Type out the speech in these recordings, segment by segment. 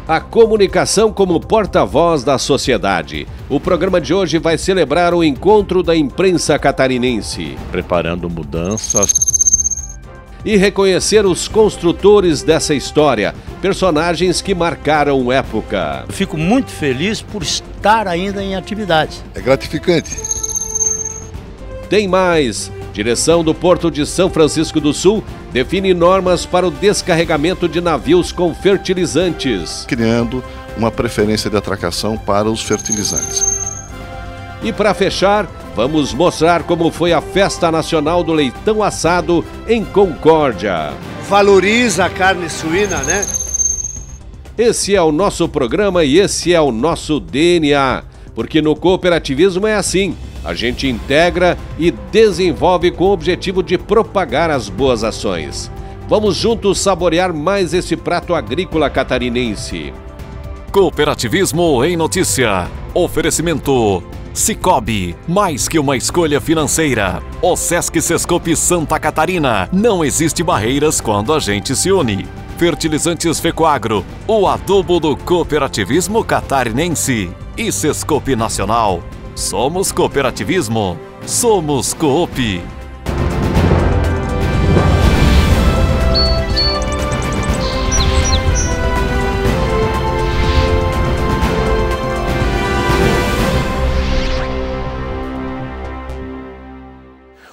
A comunicação como porta-voz da sociedade. O programa de hoje vai celebrar o encontro da imprensa catarinense, preparando mudanças e reconhecer os construtores dessa história, personagens que marcaram época. Eu fico muito feliz por estar ainda em atividade. É gratificante. Tem mais. Direção do Porto de São Francisco do Sul define normas para o descarregamento de navios com fertilizantes, criando uma preferência de atracação para os fertilizantes. E para fechar, vamos mostrar como foi a Festa Nacional do Leitão Assado em Concórdia. Valoriza a carne suína, né? Esse é o nosso programa e esse é o nosso DNA, porque no cooperativismo é assim. A gente integra e desenvolve com o objetivo de propagar as boas ações. Vamos juntos saborear mais esse prato agrícola catarinense. Cooperativismo em Notícia. Oferecimento Sicoob, mais que uma escolha financeira. O Sesc Sescope Santa Catarina. Não existe barreiras quando a gente se une. Fertilizantes Fecoagro, o adubo do cooperativismo catarinense. E Sescope Nacional. Somos cooperativismo. Somos Coop.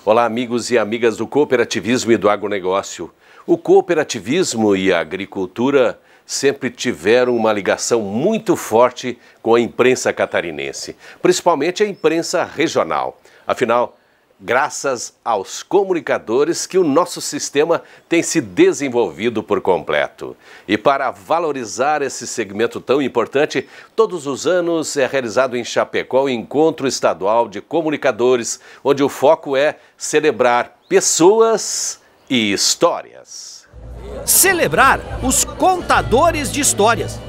Olá, amigos e amigas do cooperativismo e do agronegócio. O cooperativismo e a agricultura sempre tiveram uma ligação muito forte com a imprensa catarinense, principalmente a imprensa regional. Afinal, graças aos comunicadores que o nosso sistema tem se desenvolvido por completo. E para valorizar esse segmento tão importante, todos os anos é realizado em Chapecó o Encontro Estadual de Comunicadores, onde o foco é celebrar pessoas e histórias. Celebrar os contadores de histórias.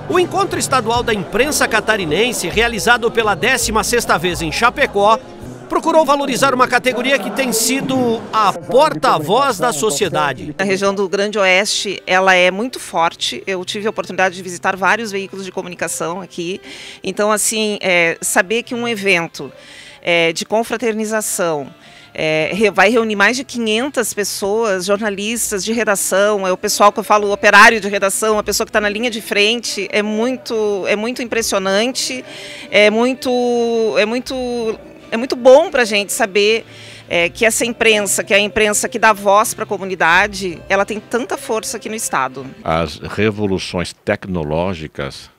O Encontro Estadual da Imprensa Catarinense, realizado pela 16ª vez em Chapecó, procurou valorizar uma categoria que tem sido a porta-voz da sociedade. A região do Grande Oeste, ela é muito forte. Eu tive a oportunidade de visitar vários veículos de comunicação aqui. Então, assim, saber que um evento de confraternização vai reunir mais de 500 pessoas, jornalistas de redação, é o pessoal que eu falo, o operário de redação, a pessoa que está na linha de frente, é muito impressionante, é muito bom para a gente saber que essa imprensa, que é a imprensa que dá voz para a comunidade, ela tem tanta força aqui no estado. As revoluções tecnológicas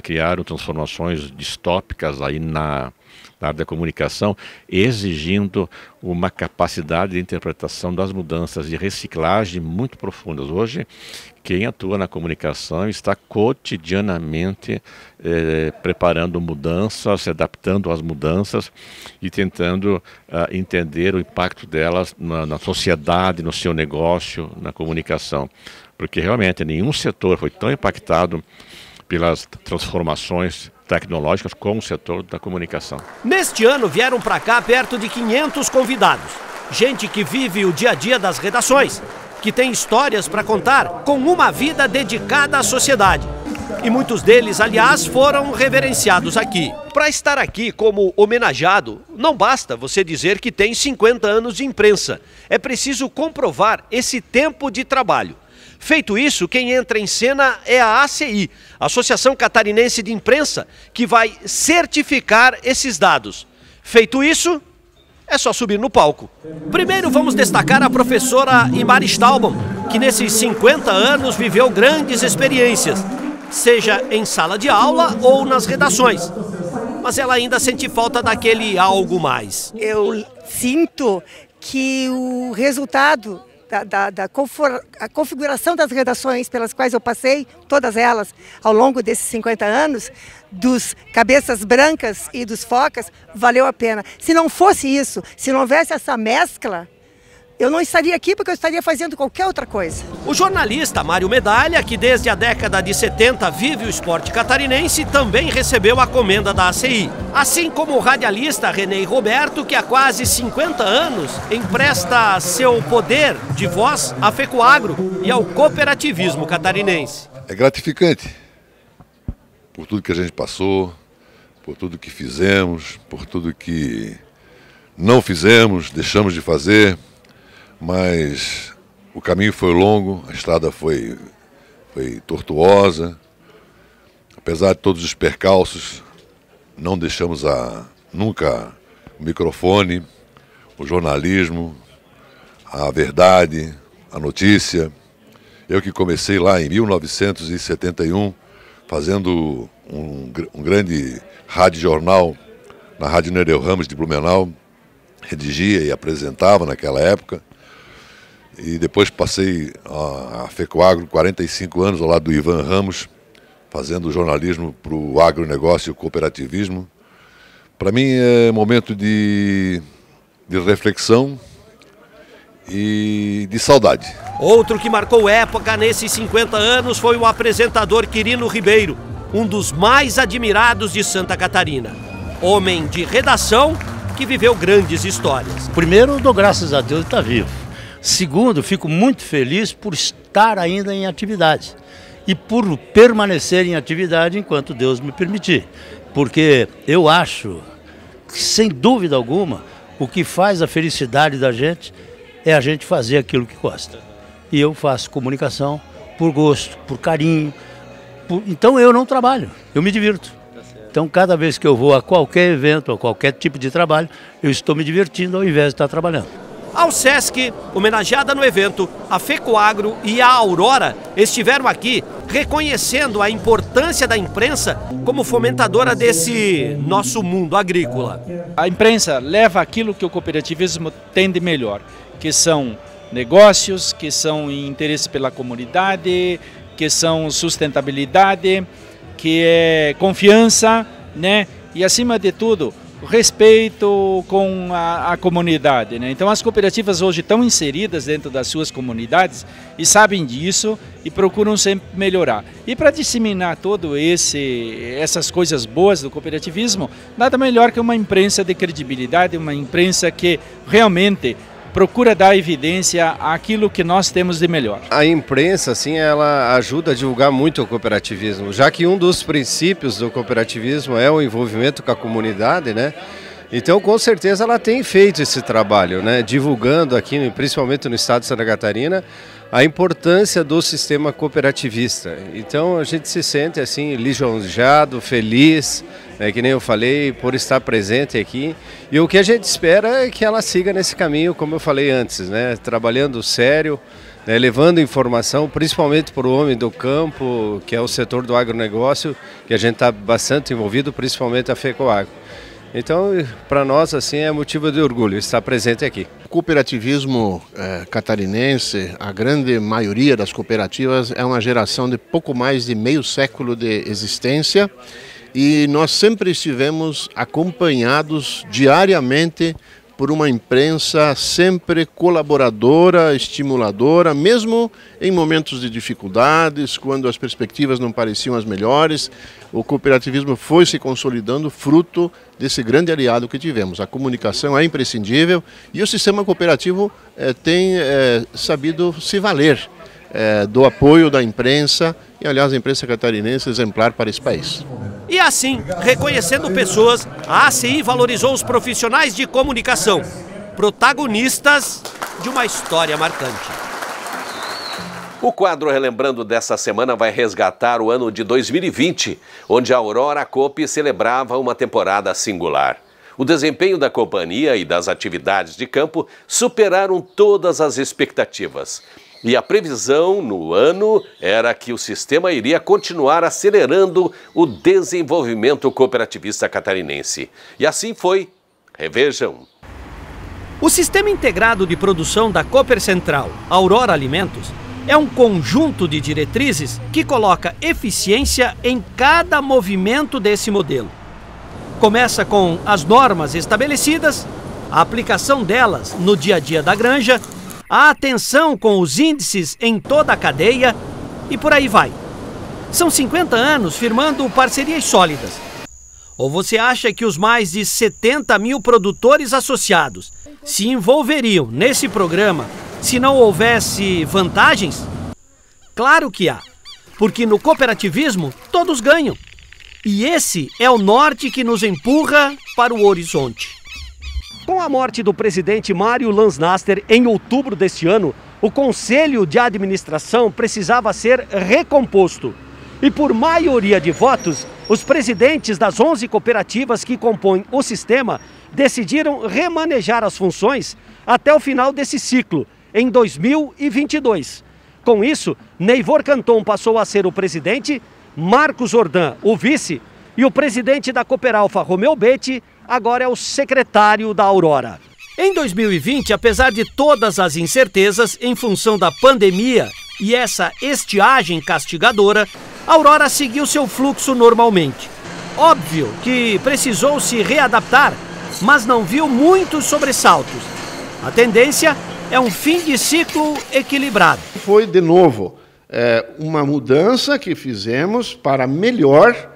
criaram transformações distópicas aí na área da comunicação, exigindo uma capacidade de interpretação das mudanças de reciclagem muito profundas. Hoje, quem atua na comunicação está cotidianamente preparando mudanças, se adaptando às mudanças e tentando entender o impacto delas na sociedade, no seu negócio, na comunicação. Porque realmente nenhum setor foi tão impactado pelas transformações tecnológicas como o setor da comunicação. Neste ano vieram para cá perto de 500 convidados. Gente que vive o dia a dia das redações, que tem histórias para contar com uma vida dedicada à sociedade. E muitos deles, aliás, foram reverenciados aqui. Para estar aqui como homenageado, não basta você dizer que tem 50 anos de imprensa. É preciso comprovar esse tempo de trabalho. Feito isso, quem entra em cena é a ACI, Associação Catarinense de Imprensa, que vai certificar esses dados. Feito isso, é só subir no palco. Primeiro vamos destacar a professora Imari Staubon, que nesses 50 anos viveu grandes experiências, seja em sala de aula ou nas redações. Mas ela ainda sente falta daquele algo mais. Eu sinto que o resultado a configuração das redações pelas quais eu passei, todas elas, ao longo desses 50 anos, dos cabeças brancas e dos focas, valeu a pena. Se não fosse isso, se não houvesse essa mescla, eu não estaria aqui porque eu estaria fazendo qualquer outra coisa. O jornalista Mário Medalha, que desde a década de 70 vive o esporte catarinense, também recebeu a comenda da ACI. Assim como o radialista René Roberto, que há quase 50 anos empresta seu poder de voz à Fecoagro e ao cooperativismo catarinense. É gratificante. por tudo que a gente passou, por tudo que fizemos, por tudo que não fizemos, deixamos de fazer, mas o caminho foi longo, a estrada foi tortuosa. Apesar de todos os percalços, não deixamos nunca o microfone, o jornalismo, a verdade, a notícia. Eu que comecei lá em 1971, fazendo um grande rádio-jornal na Rádio Nereu Ramos de Blumenau, redigia e apresentava naquela época. E depois passei a FECOAGRO, 45 anos ao lado do Ivan Ramos, fazendo jornalismo para o agronegócio e o cooperativismo. Para mim é momento de reflexão e de saudade. Outro que marcou época nesses 50 anos foi o apresentador Quirino Ribeiro, um dos mais admirados de Santa Catarina. Homem de redação que viveu grandes histórias. Primeiro, dou graças a Deus de estar vivo. Segundo, fico muito feliz por estar ainda em atividade e por permanecer em atividade enquanto Deus me permitir. Porque eu acho que, sem dúvida alguma, o que faz a felicidade da gente é a gente fazer aquilo que gosta. E eu faço comunicação por gosto, por carinho. Então eu não trabalho, eu me divirto. Então cada vez que eu vou a qualquer evento, a qualquer tipo de trabalho, eu estou me divertindo ao invés de estar trabalhando. Ao SESC, homenageada no evento, a FECOAGRO e a Aurora estiveram aqui reconhecendo a importância da imprensa como fomentadora desse nosso mundo agrícola. A imprensa leva aquilo que o cooperativismo tem de melhor, que são negócios, que são interesse pela comunidade, que são sustentabilidade, que é confiança, né? E acima de tudo, respeito com a comunidade, né? Então as cooperativas hoje estão inseridas dentro das suas comunidades e sabem disso e procuram sempre melhorar. E para disseminar todo essas coisas boas do cooperativismo, nada melhor que uma imprensa de credibilidade, uma imprensa que realmente procura dar evidência àquilo que nós temos de melhor. A imprensa, assim, ela ajuda a divulgar muito o cooperativismo, já que um dos princípios do cooperativismo é o envolvimento com a comunidade, né? Então, com certeza, ela tem feito esse trabalho, né? Divulgando aqui, principalmente no estado de Santa Catarina, a importância do sistema cooperativista. Então, a gente se sente, assim, lisonjeado, feliz, né, que nem eu falei, por estar presente aqui. E o que a gente espera é que ela siga nesse caminho, como eu falei antes, né? Trabalhando sério, né, levando informação, principalmente para o homem do campo, que é o setor do agronegócio, que a gente está bastante envolvido, principalmente a FECOAGRO. Então, para nós, assim, é motivo de orgulho estar presente aqui. O cooperativismo catarinense, a grande maioria das cooperativas, é uma geração de pouco mais de meio século de existência e nós sempre estivemos acompanhados diariamente por uma imprensa sempre colaboradora, estimuladora, mesmo em momentos de dificuldades, quando as perspectivas não pareciam as melhores. O cooperativismo foi se consolidando fruto desse grande aliado que tivemos. A comunicação é imprescindível e o sistema cooperativo tem sabido se valer do apoio da imprensa e, aliás, a imprensa catarinense é exemplar para esse país. E assim, reconhecendo pessoas, a ACI valorizou os profissionais de comunicação, protagonistas de uma história marcante. O quadro Relembrando dessa semana vai resgatar o ano de 2020, onde a Aurora Coop celebrava uma temporada singular. O desempenho da companhia e das atividades de campo superaram todas as expectativas. E a previsão no ano era que o sistema iria continuar acelerando o desenvolvimento cooperativista catarinense. E assim foi. Revejam. O Sistema Integrado de Produção da Cooper Central, Aurora Alimentos, é um conjunto de diretrizes que coloca eficiência em cada movimento desse modelo. Começa com as normas estabelecidas, a aplicação delas no dia a dia da granja, a atenção com os índices em toda a cadeia e por aí vai. São 50 anos firmando parcerias sólidas. Ou você acha que os mais de 70 mil produtores associados se envolveriam nesse programa se não houvesse vantagens? Claro que há, porque no cooperativismo todos ganham. E esse é o norte que nos empurra para o horizonte. Com a morte do presidente Mário Lansnaster em outubro deste ano, o Conselho de Administração precisava ser recomposto. E por maioria de votos, os presidentes das 11 cooperativas que compõem o sistema decidiram remanejar as funções até o final desse ciclo, em 2022. Com isso, Neivor Canton passou a ser o presidente, Marcos Jordan, o vice, e o presidente da Cooperalfa, Romeu Betti, agora é o secretário da Aurora. Em 2020, apesar de todas as incertezas em função da pandemia e essa estiagem castigadora, a Aurora seguiu seu fluxo normalmente. Óbvio que precisou se readaptar, mas não viu muitos sobressaltos. A tendência é um fim de ciclo equilibrado. Foi, de novo, uma mudança que fizemos para melhor.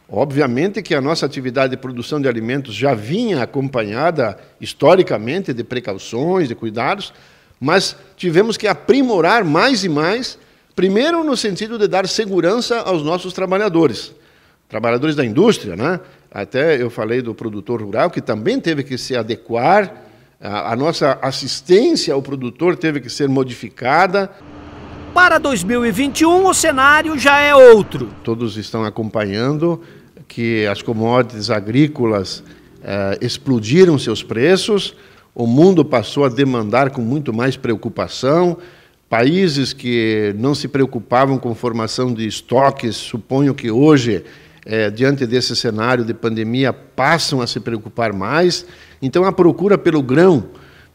Obviamente que a nossa atividade de produção de alimentos já vinha acompanhada historicamente de precauções, de cuidados, mas tivemos que aprimorar mais e mais, primeiro no sentido de dar segurança aos nossos trabalhadores da indústria, né? Até eu falei do produtor rural, que também teve que se adequar, a nossa assistência ao produtor teve que ser modificada. Para 2021, o cenário já é outro. Todos estão acompanhando que as commodities agrícolas explodiram seus preços, o mundo passou a demandar com muito mais preocupação. Países que não se preocupavam com formação de estoques, suponho que hoje, diante desse cenário de pandemia, passam a se preocupar mais. Então, a procura pelo grão,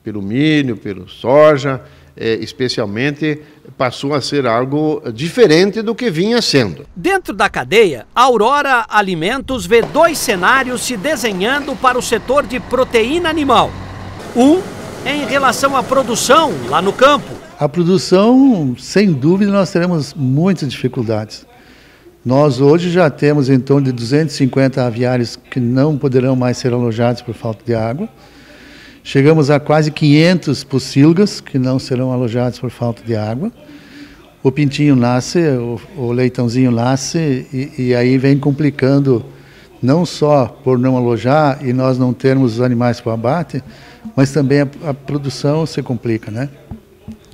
pelo milho, pelo soja, especialmente, passou a ser algo diferente do que vinha sendo. Dentro da cadeia, a Aurora Alimentos vê dois cenários se desenhando para o setor de proteína animal. Um é em relação à produção lá no campo. A produção, sem dúvida, nós teremos muitas dificuldades. Nós hoje já temos em torno de 250 aviários que não poderão mais ser alojados por falta de água. Chegamos a quase 500 pocilgas que não serão alojados por falta de água. O pintinho nasce, o leitãozinho nasce e aí vem complicando, não só por não alojar e nós não termos os animais para o abate, mas também a produção se complica, né?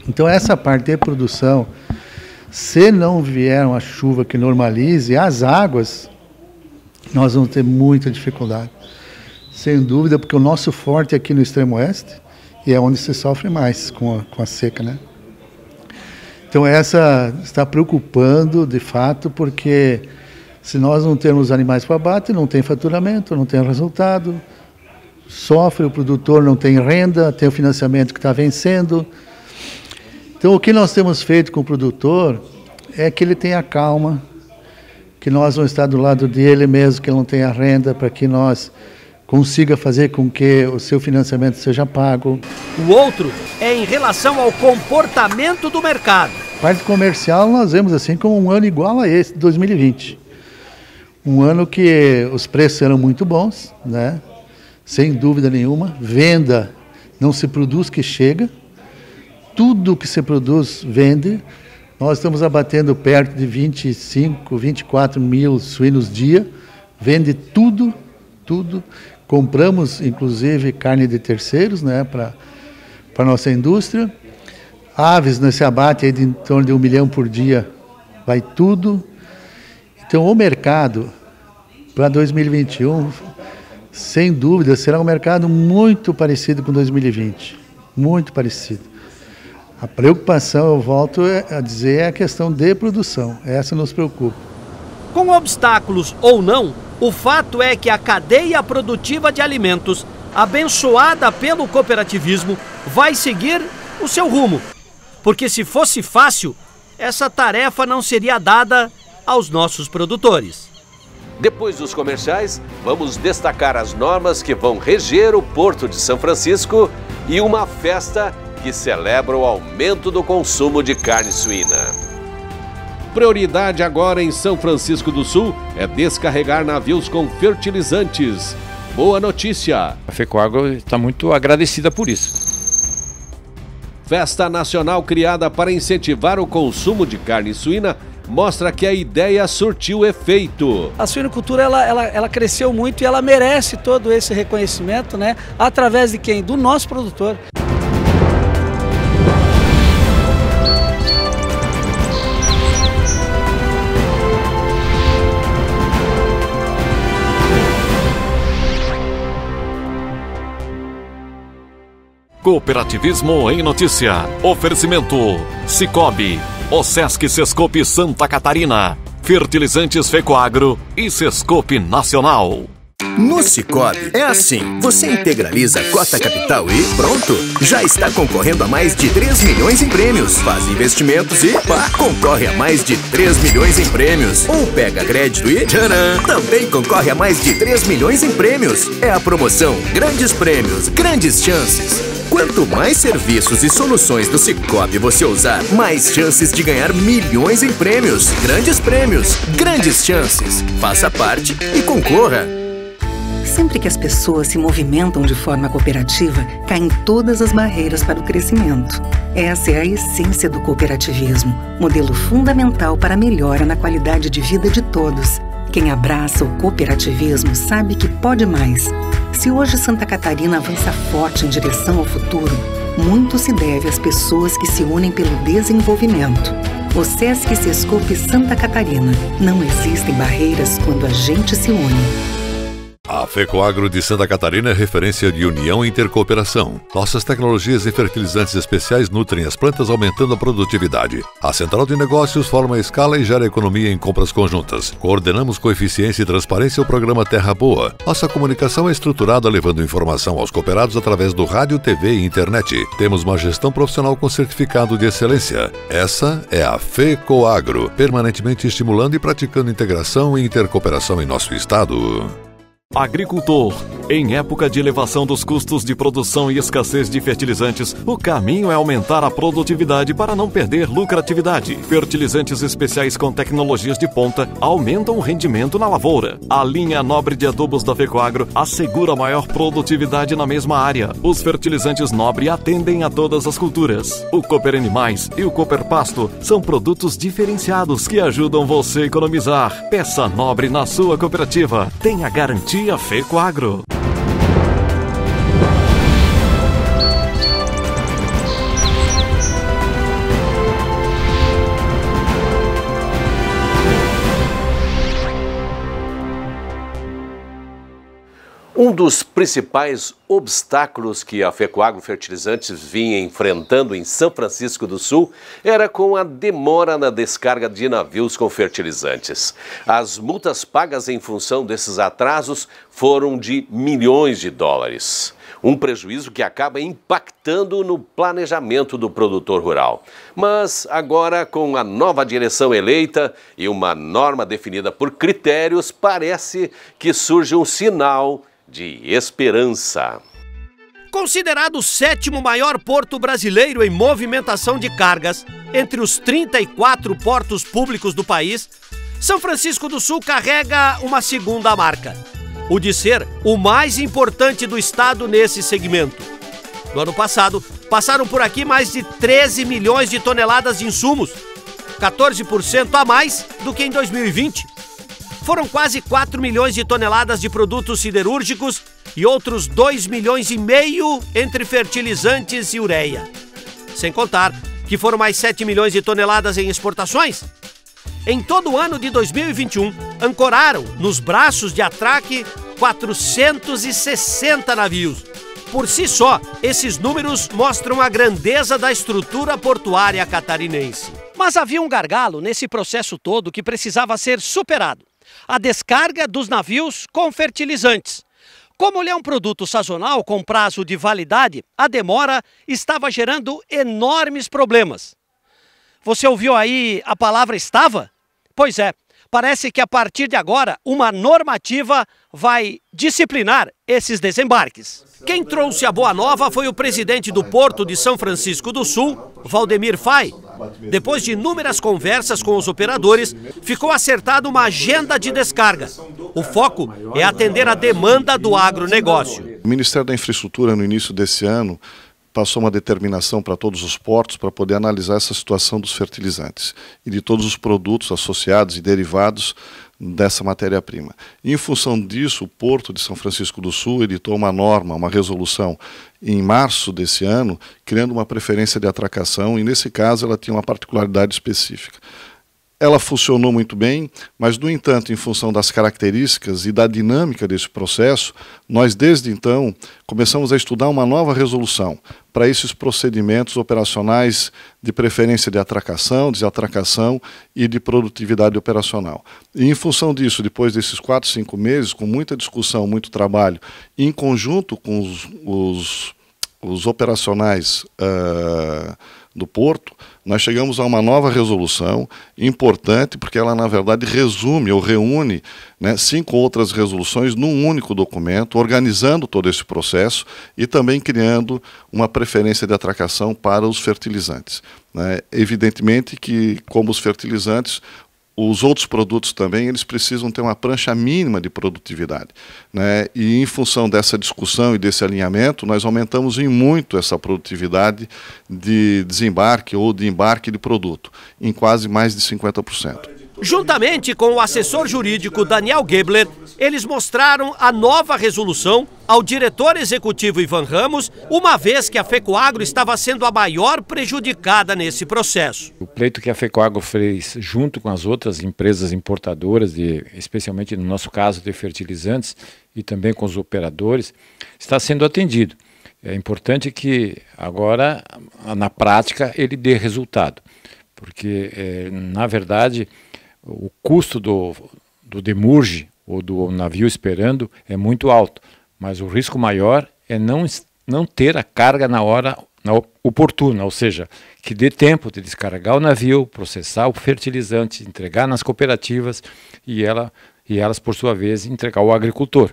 Então essa parte de produção, se não vier uma chuva que normalize as águas, nós vamos ter muita dificuldade. Sem dúvida, porque o nosso forte é aqui no extremo oeste e é onde se sofre mais com a seca, né? Então essa está preocupando de fato, porque se nós não temos animais para abate, não tem faturamento, não tem resultado, sofre, o produtor não tem renda, tem o financiamento que está vencendo. Então o que nós temos feito com o produtor é que ele tenha calma, que nós vamos estar do lado dele mesmo, que ele não tenha renda, para que nós consiga fazer com que o seu financiamento seja pago. O outro é em relação ao comportamento do mercado. Parte comercial nós vemos assim como um ano igual a esse, 2020. Um ano que os preços eram muito bons, né? Sem dúvida nenhuma. Venda não se produz que chega. Tudo que se produz vende. Nós estamos abatendo perto de 25, 24 mil suínos dia. Vende tudo, tudo. Compramos, inclusive, carne de terceiros, né, para a nossa indústria. Aves nesse abate aí de em torno de 1 milhão por dia, vai tudo. Então, o mercado para 2021, sem dúvida, será um mercado muito parecido com 2020. Muito parecido. A preocupação, eu volto a dizer, é a questão de produção. Essa nos preocupa. Com obstáculos ou não, o fato é que a cadeia produtiva de alimentos, abençoada pelo cooperativismo, vai seguir o seu rumo. Porque se fosse fácil, essa tarefa não seria dada aos nossos produtores. Depois dos comerciais, vamos destacar as normas que vão reger o Porto de São Francisco e uma festa que celebra o aumento do consumo de carne suína. Prioridade agora em São Francisco do Sul é descarregar navios com fertilizantes. Boa notícia! A FECOAGRO está muito agradecida por isso. Festa nacional criada para incentivar o consumo de carne suína mostra que a ideia surtiu efeito. A suinocultura ela cresceu muito e ela merece todo esse reconhecimento, né? Através de quem? Do nosso produtor. Cooperativismo em Notícia. Oferecimento Cicobi, Osesc Sescope Santa Catarina, Fertilizantes Fecoagro e Sescope Nacional. No Cicobi é assim, você integraliza a cota capital e pronto, já está concorrendo a mais de 3 milhões em prêmios. Faz investimentos e pá, concorre a mais de 3 milhões em prêmios. Ou pega crédito e tcharam, também concorre a mais de 3 milhões em prêmios. É a promoção Grandes Prêmios, Grandes Chances. Quanto mais serviços e soluções do Cicobi você usar, mais chances de ganhar milhões em prêmios. Grandes prêmios, grandes chances. Faça parte e concorra. Sempre que as pessoas se movimentam de forma cooperativa, caem todas as barreiras para o crescimento. Essa é a essência do cooperativismo, modelo fundamental para a melhora na qualidade de vida de todos. Quem abraça o cooperativismo sabe que pode mais. Se hoje Santa Catarina avança forte em direção ao futuro, muito se deve às pessoas que se unem pelo desenvolvimento. Osesc Sescope Santa Catarina. Não existem barreiras quando a gente se une. A Fecoagro de Santa Catarina é referência de união e intercooperação. Nossas tecnologias e fertilizantes especiais nutrem as plantas, aumentando a produtividade. A Central de Negócios forma a escala e gera economia em compras conjuntas. Coordenamos com eficiência e transparência o programa Terra Boa. Nossa comunicação é estruturada levando informação aos cooperados através do rádio, TV e internet. Temos uma gestão profissional com certificado de excelência. Essa é a Fecoagro, permanentemente estimulando e praticando integração e intercooperação em nosso estado. Agricultor. Em época de elevação dos custos de produção e escassez de fertilizantes, o caminho é aumentar a produtividade para não perder lucratividade. Fertilizantes especiais com tecnologias de ponta aumentam o rendimento na lavoura. A linha nobre de adubos da Fecoagro assegura maior produtividade na mesma área. Os fertilizantes nobre atendem a todas as culturas. O Cooper Animais e o Cooper Pasto são produtos diferenciados que ajudam você a economizar. Peça nobre na sua cooperativa. Tenha garantia Fecoagro. Um dos principais obstáculos que a Fecoagro Fertilizantes vinha enfrentando em São Francisco do Sul era com a demora na descarga de navios com fertilizantes. As multas pagas em função desses atrasos foram de milhões de dólares. Um prejuízo que acaba impactando no planejamento do produtor rural. Mas agora, com a nova direção eleita e uma norma definida por critérios, parece que surge um sinal de esperança. Considerado o 7º maior porto brasileiro em movimentação de cargas, entre os 34 portos públicos do país, São Francisco do Sul carrega uma segunda marca, o de ser o mais importante do estado nesse segmento. No ano passado, passaram por aqui mais de 13 milhões de toneladas de insumos, 14% a mais do que em 2020. Foram quase 4 milhões de toneladas de produtos siderúrgicos e outros 2,5 milhões entre fertilizantes e ureia. Sem contar que foram mais 7 milhões de toneladas em exportações. Em todo o ano de 2021, ancoraram nos braços de atraque 460 navios. Por si só, esses números mostram a grandeza da estrutura portuária catarinense. Mas havia um gargalo nesse processo todo que precisava ser superado: a descarga dos navios com fertilizantes. Como ele é um produto sazonal com prazo de validade, a demora estava gerando enormes problemas. Você ouviu aí a palavra estava? Pois é, parece que a partir de agora uma normativa vai disciplinar esses desembarques. Quem trouxe a boa nova foi o presidente do Porto de São Francisco do Sul, Valdemir Fay. Depois de inúmeras conversas com os operadores, ficou acertada uma agenda de descarga. O foco é atender a demanda do agronegócio. O Ministério da Infraestrutura, no início desse ano, passou uma determinação para todos os portos para poder analisar essa situação dos fertilizantes e de todos os produtos associados e derivados dessa matéria-prima. Em função disso, o Porto de São Francisco do Sul editou uma norma, uma resolução, em março desse ano, criando uma preferência de atracação, e nesse caso ela tinha uma particularidade específica. Ela funcionou muito bem, mas, no entanto, em função das características e da dinâmica desse processo, nós, desde então, começamos a estudar uma nova resolução para esses procedimentos operacionais de preferência de atracação, desatracação e de produtividade operacional. E, em função disso, depois desses 4, 5 meses, com muita discussão, muito trabalho, em conjunto com os operacionais do Porto, nós chegamos a uma nova resolução importante, porque ela, na verdade, resume ou reúne, né, 5 outras resoluções num único documento, organizando todo esse processo e também criando uma preferência de atracação para os fertilizantes, né? Evidentemente que, como os fertilizantes, os outros produtos também, eles precisam ter uma prancha mínima de produtividade, né? E em função dessa discussão e desse alinhamento, nós aumentamos em muito essa produtividade de desembarque ou de embarque de produto, em quase mais de 50%. Juntamente com o assessor jurídico Daniel Gebler, eles mostraram a nova resolução ao diretor executivo Ivan Ramos, uma vez que a FECOAGRO estava sendo a maior prejudicada nesse processo. O pleito que a FECOAGRO fez junto com as outras empresas importadoras, especialmente no nosso caso de fertilizantes, e também com os operadores, está sendo atendido. É importante que agora, na prática, ele dê resultado, porque, na verdade, o custo do demurge ou do navio esperando é muito alto, mas o risco maior é não ter a carga na hora oportuna, ou seja, que dê tempo de descarregar o navio, processar o fertilizante, entregar nas cooperativas e elas, por sua vez, entregar ao agricultor,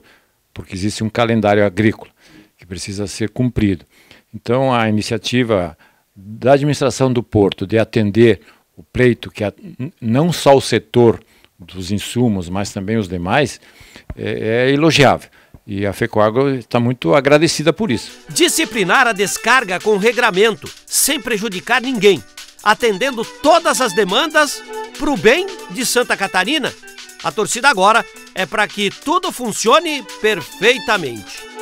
porque existe um calendário agrícola que precisa ser cumprido. Então, a iniciativa da administração do Porto de atender o pleito, que não só o setor dos insumos, mas também os demais, é elogiável. E a FECOAGRO está muito agradecida por isso. Disciplinar a descarga com regramento, sem prejudicar ninguém, atendendo todas as demandas para o bem de Santa Catarina. A torcida agora é para que tudo funcione perfeitamente.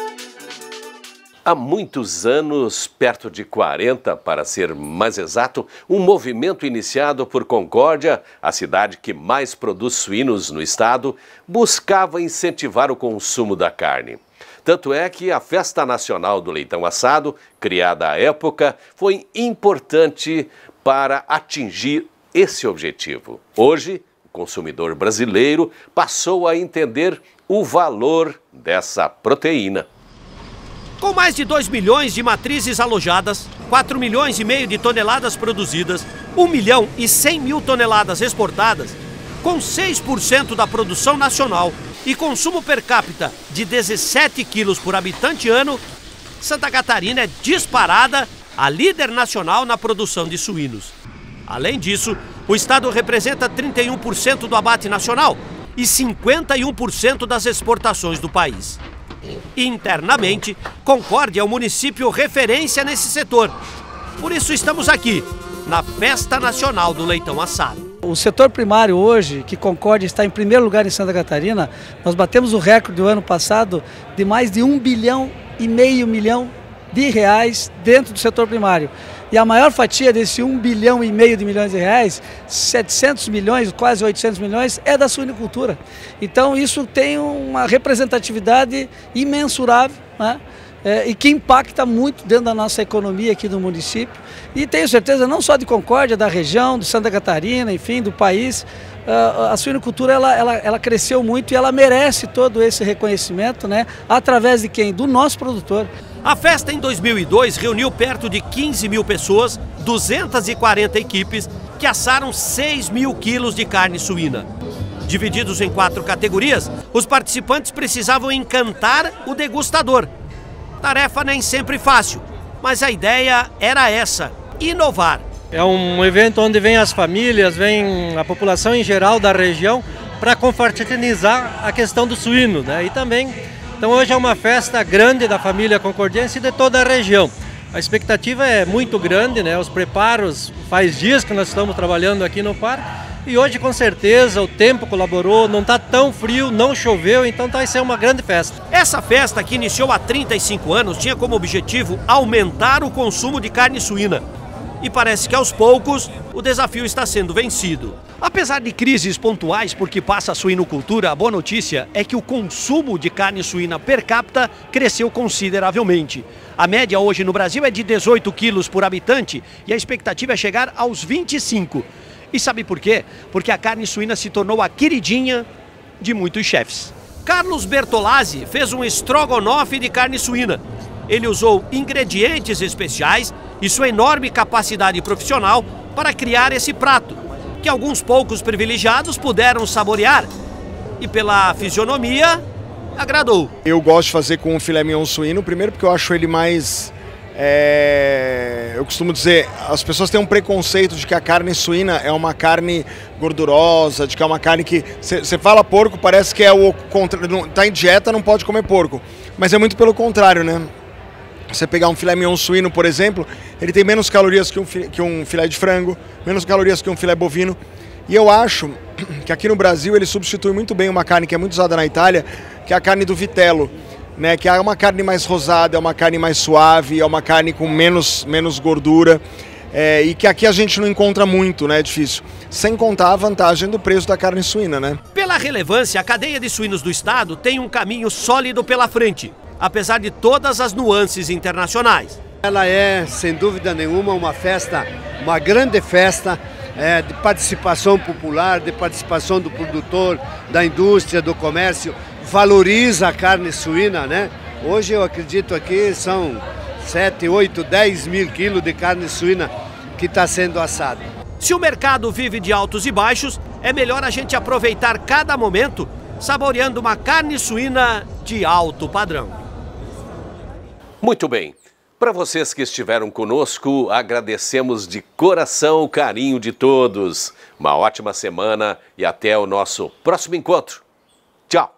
Há muitos anos, perto de 40 para ser mais exato, um movimento iniciado por Concórdia, a cidade que mais produz suínos no estado, buscava incentivar o consumo da carne. Tanto é que a Festa Nacional do Leitão Assado, criada à época, foi importante para atingir esse objetivo. Hoje, o consumidor brasileiro passou a entender o valor dessa proteína. Com mais de 2 milhões de matrizes alojadas, 4 milhões e meio de toneladas produzidas, 1 milhão e 100 mil toneladas exportadas, com 6% da produção nacional e consumo per capita de 17 quilos por habitante ano, Santa Catarina é disparada a líder nacional na produção de suínos. Além disso, o estado representa 31% do abate nacional e 51% das exportações do país. Internamente, Concórdia é o município referência nesse setor. Por isso estamos aqui, na Festa Nacional do Leitão Assado. O setor primário hoje, que Concórdia está em primeiro lugar em Santa Catarina, nós batemos o recorde do ano passado de mais de 1,5 bilhão de reais dentro do setor primário. E a maior fatia desse 1,5 bilhão de reais, 700 milhões, quase 800 milhões, é da suinicultura. Então isso tem uma representatividade imensurável, né? E que impacta muito dentro da nossa economia aqui do município. E tenho certeza, não só de Concórdia, da região, de Santa Catarina, enfim, do país, a suinicultura ela cresceu muito e ela merece todo esse reconhecimento, né? Através de quem? Do nosso produtor. A festa em 2002 reuniu perto de 15 mil pessoas, 240 equipes, que assaram 6 mil quilos de carne suína. Divididos em 4 categorias, os participantes precisavam encantar o degustador. Tarefa nem sempre fácil, mas a ideia era essa, inovar. É um evento onde vem as famílias, vem a população em geral da região para confraternizar a questão do suíno, né? E também, então hoje é uma festa grande da família concordiense e de toda a região. A expectativa é muito grande, né? Os preparos, faz dias que nós estamos trabalhando aqui no parque e hoje com certeza o tempo colaborou, não está tão frio, não choveu, então vai ser uma grande festa. Essa festa, que iniciou há 35 anos, tinha como objetivo aumentar o consumo de carne suína. E parece que aos poucos o desafio está sendo vencido. Apesar de crises pontuais por que passa a suinocultura, a boa notícia é que o consumo de carne suína per capita cresceu consideravelmente. A média hoje no Brasil é de 18 quilos por habitante e a expectativa é chegar aos 25. E sabe por quê? Porque a carne suína se tornou a queridinha de muitos chefes. Carlos Bertolazzi fez um estrogonofe de carne suína. Ele usou ingredientes especiais e sua enorme capacidade profissional para criar esse prato, que alguns poucos privilegiados puderam saborear. E pela fisionomia, agradou. Eu gosto de fazer com o filé mignon suíno, primeiro porque eu acho ele mais... eu costumo dizer, as pessoas têm um preconceito de que a carne suína é uma carne gordurosa, de que é uma carne que... Você fala porco, parece que é o contrário, tá em dieta, não pode comer porco. Mas é muito pelo contrário, né? Você pegar um filé mignon suíno, por exemplo, ele tem menos calorias que um filé de frango, menos calorias que um filé bovino. E eu acho que aqui no Brasil ele substitui muito bem uma carne que é muito usada na Itália, que é a carne do vitello, né? Que é uma carne mais rosada, é uma carne mais suave, é uma carne com menos gordura, e que aqui a gente não encontra muito, né? É difícil. Sem contar a vantagem do preço da carne suína, né? Pela relevância, a cadeia de suínos do estado tem um caminho sólido pela frente, apesar de todas as nuances internacionais. Ela é, sem dúvida nenhuma, uma festa, uma grande festa de participação popular, de participação do produtor, da indústria, do comércio, valoriza a carne suína, né? Hoje eu acredito aqui são 7, 8, 10 mil quilos de carne suína que está sendo assada. Se o mercado vive de altos e baixos, é melhor a gente aproveitar cada momento saboreando uma carne suína de alto padrão. Muito bem. Para vocês que estiveram conosco, agradecemos de coração o carinho de todos. Uma ótima semana e até o nosso próximo encontro. Tchau!